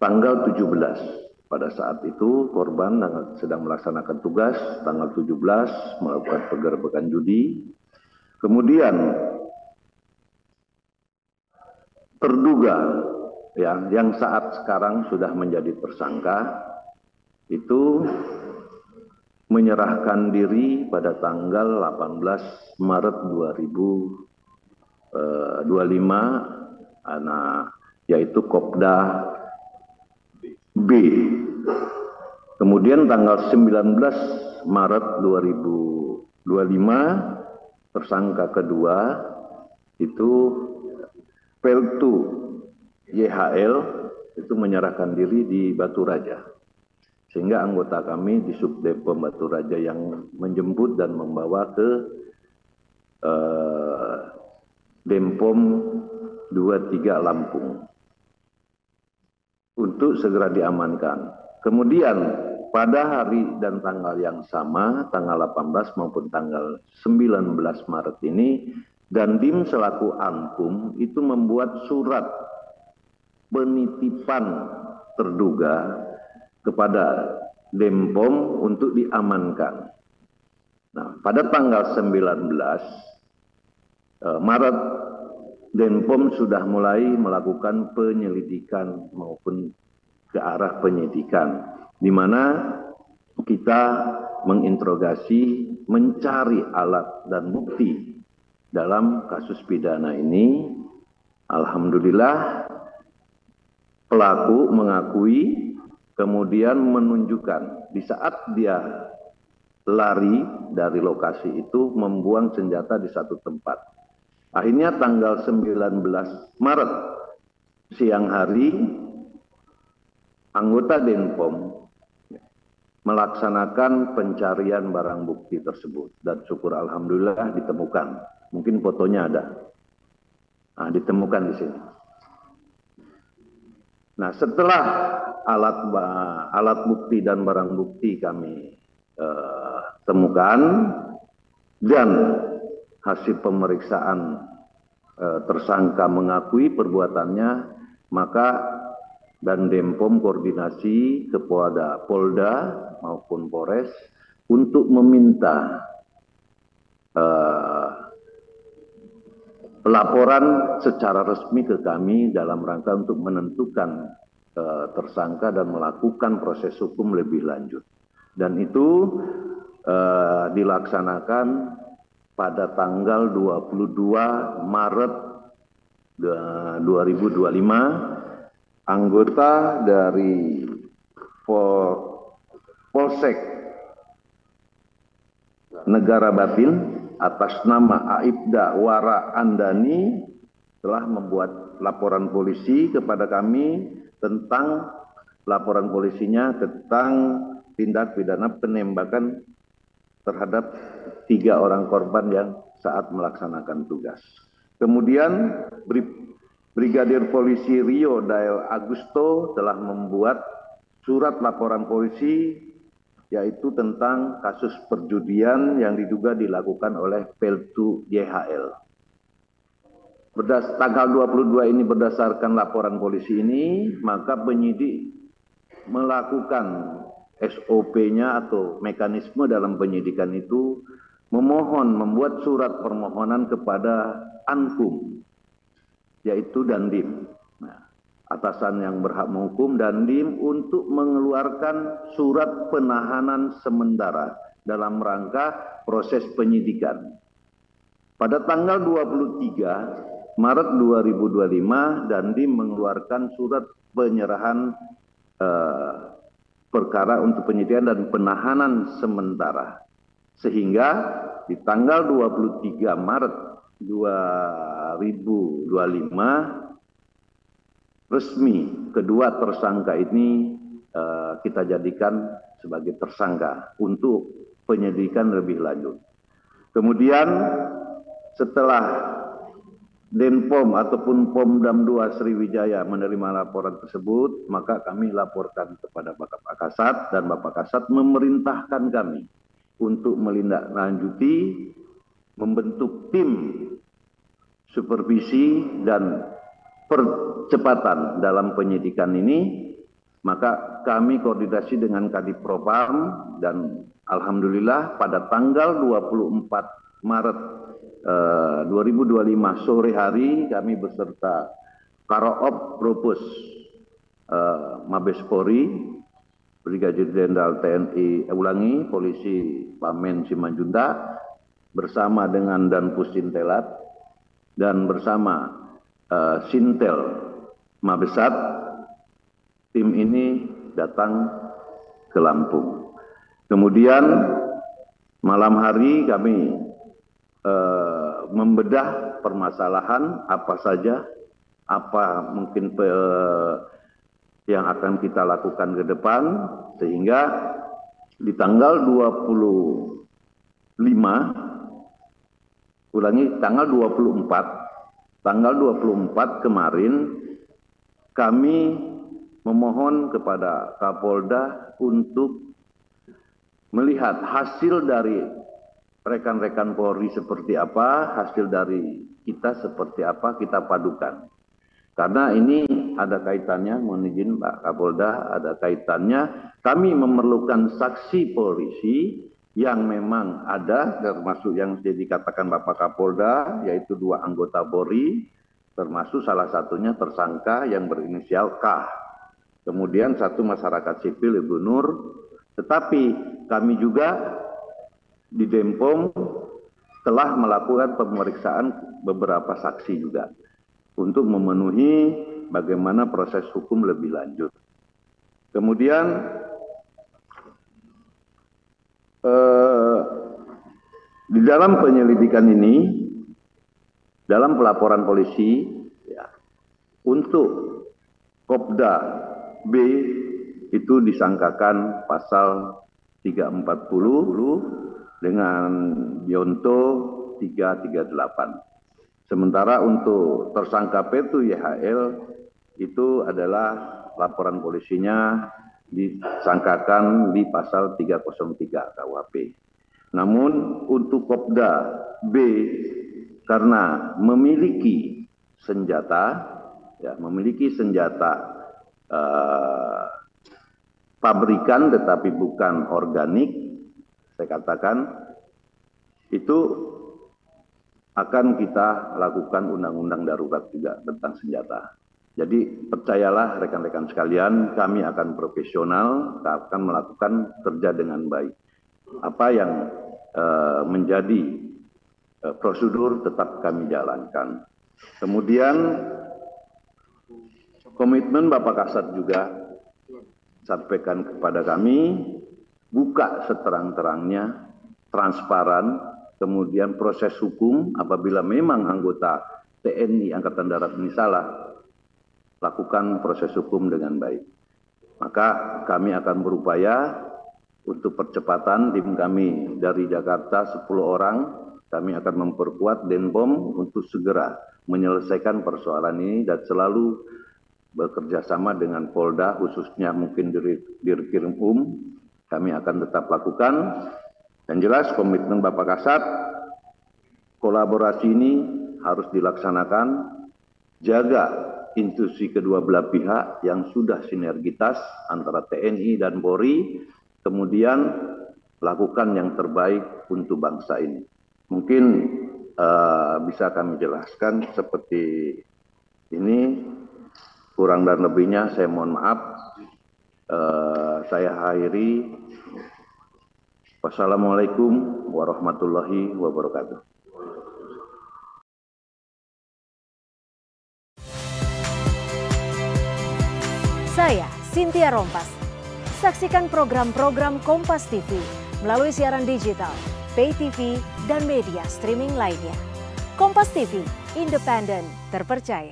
tanggal 17. Pada saat itu korban sedang melaksanakan tugas, tanggal 17 melakukan penggerbekan judi. Kemudian terduga yang saat sekarang sudah menjadi tersangka itu menyerahkan diri pada tanggal 18 Maret 2025, yaitu Kopda B. Kemudian tanggal 19 Maret 2025 tersangka kedua itu Peltu YHL itu menyerahkan diri di Batu Raja. Sehingga anggota kami di Subdepom Batu Raja yang menjemput dan membawa ke Denpom 23 Lampung untuk segera diamankan. Kemudian pada hari dan tanggal yang sama, tanggal 18 maupun tanggal 19 Maret ini, Dandim selaku Ankum itu membuat surat penitipan terduga kepada Denpom untuk diamankan. Nah, pada tanggal 19 Maret, Denpom sudah mulai melakukan penyelidikan maupun ke arah penyidikan, di mana kita menginterogasi, mencari alat dan bukti dalam kasus pidana ini. Alhamdulillah, pelaku mengakui, kemudian menunjukkan di saat dia lari dari lokasi itu membuang senjata di satu tempat. Akhirnya tanggal 19 Maret siang hari anggota Denpom melaksanakan pencarian barang bukti tersebut dan syukur alhamdulillah ditemukan. Mungkin fotonya ada. Nah, ditemukan di sini. Nah, setelah alat bukti dan barang bukti kami temukan dan hasil pemeriksaan tersangka mengakui perbuatannya, maka dan Denpom koordinasi ke Polda maupun Polres untuk meminta laporan secara resmi ke kami dalam rangka untuk menentukan tersangka dan melakukan proses hukum lebih lanjut. Dan itu dilaksanakan pada tanggal 22 Maret 2025, anggota dari Polsek Negara Batin atas nama Aibda Wara Andani telah membuat laporan polisi kepada kami tentang laporan polisinya tentang tindak pidana penembakan terhadap 3 orang korban yang saat melaksanakan tugas. Kemudian Brigadir Polisi Rio Dael Agusto telah membuat surat laporan polisi yaitu tentang kasus perjudian yang diduga dilakukan oleh Peltu YHL. Tanggal 22 ini berdasarkan laporan polisi ini, maka penyidik melakukan SOP-nya atau mekanisme dalam penyidikan itu membuat surat permohonan kepada Ankum, yaitu Dandim. Nah, atasan yang berhak menghukum Dandim untuk mengeluarkan surat penahanan sementara dalam rangka proses penyidikan. Pada tanggal 23 Maret 2025, Dandim mengeluarkan surat penyerahan perkara untuk penyidikan dan penahanan sementara. Sehingga di tanggal 23 Maret 2025 resmi kedua tersangka ini kita jadikan sebagai tersangka untuk penyidikan lebih lanjut. Kemudian setelah Denpom ataupun Pomdam 2 Sriwijaya menerima laporan tersebut, maka kami laporkan kepada Bapak Kasat dan Bapak Kasat memerintahkan kami untuk melindaklanjuti membentuk tim supervisi dan percepatan dalam penyidikan ini Maka kami koordinasi dengan Kadipropam dan alhamdulillah pada tanggal 24 Maret 2025 sore hari kami beserta Karoop Propus Mabes Polri, Brigadir Jenderal TNI Polisi Pamen Simanjuntak bersama dengan Danpus Sintelat dan bersama Sintel Mabesat, tim ini datang ke Lampung. Kemudian malam hari kami membedah permasalahan apa saja, apa mungkin yang akan kita lakukan ke depan, sehingga di tanggal 24 kemarin kami memohon kepada Kapolda untuk melihat hasil dari rekan-rekan Polri seperti apa, hasil dari kita seperti apa, kita padukan. Karena ini ada kaitannya, mohon izin Pak Kapolda, ada kaitannya kami memerlukan saksi polisi yang memang ada, termasuk yang dikatakan Bapak Kapolda, yaitu 2 anggota Polri, termasuk salah satunya tersangka yang berinisial K. Kemudian 1 masyarakat sipil Ibu Nur, tetapi kami juga di Denpom telah melakukan pemeriksaan beberapa saksi juga untuk memenuhi bagaimana proses hukum lebih lanjut. Kemudian di dalam penyelidikan ini, dalam pelaporan polisi, ya, untuk Kopda B itu disangkakan pasal 340 dengan Yonto 338. Sementara untuk tersangka P2 YHL itu adalah laporan polisinya disangkakan di pasal 303 KUHP. Namun untuk Kopda B karena memiliki senjata, pabrikan tetapi bukan organik, saya katakan itu akan kita lakukan undang-undang darurat juga tentang senjata. Jadi percayalah rekan-rekan sekalian, kami akan profesional, akan melakukan kerja dengan baik. Apa yang menjadi prosedur tetap kami jalankan. Kemudian komitmen Bapak Kasat juga sampaikan kepada kami, buka seterang-terangnya, transparan, kemudian proses hukum apabila memang anggota TNI Angkatan Darat ini salah, lakukan proses hukum dengan baik. Maka kami akan berupaya untuk percepatan, tim kami dari Jakarta 10 orang, kami akan memperkuat Denpom untuk segera menyelesaikan persoalan ini dan selalu bekerja sama dengan Polda, khususnya mungkin Dirkrim kami akan tetap lakukan. Dan jelas komitmen Bapak Kasat, kolaborasi ini harus dilaksanakan, jaga institusi kedua belah pihak yang sudah sinergitas antara TNI dan Polri, kemudian lakukan yang terbaik untuk bangsa ini. Mungkin bisa kami jelaskan seperti ini, kurang dan lebihnya saya mohon maaf. Saya akhiri. Wassalamualaikum warahmatullahi wabarakatuh. Saya Cynthia Rompas. Saksikan program-program Kompas TV melalui siaran digital, pay TV, dan media streaming lainnya. Kompas TV, independen, terpercaya.